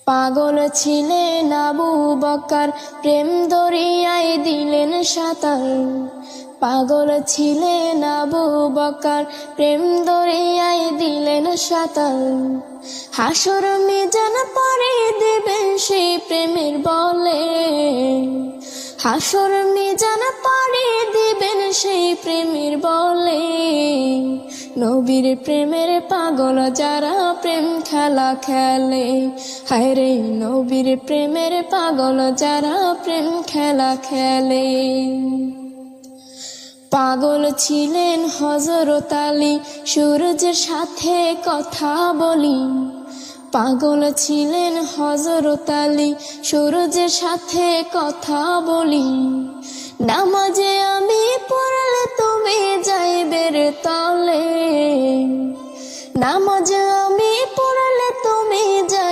পাগল ছিলেন আবু বকর, প্রেম দরিয়ায় দিলেন সাঁতার। পাগল ছিলেন আবু বকর, প্রেম দরিয়ায় দিলেন সাঁতার। হাসর মিজান পাড়ি দিবেন সেই প্রেমের বলে, হাসর মিজান পাড়ি দিবেন সেই প্রেমের বলে। নবীর প্রেমের পাগল যারা প্রেম খেলা খেলে, হায় রে নবীর প্রেমের পাগল যারা প্রেম খেলা খেলে। পাগল ছিলেন হযরত আলী, সূর্যের সাথে কথা বলি। পাগল ছিলেন হযরত আলী, সূর্যের সাথে কথা বলি। নামাজে আমি পড়লে তুমি যাইবের তলে, নামাজে আমি পড়লে তুমি যাই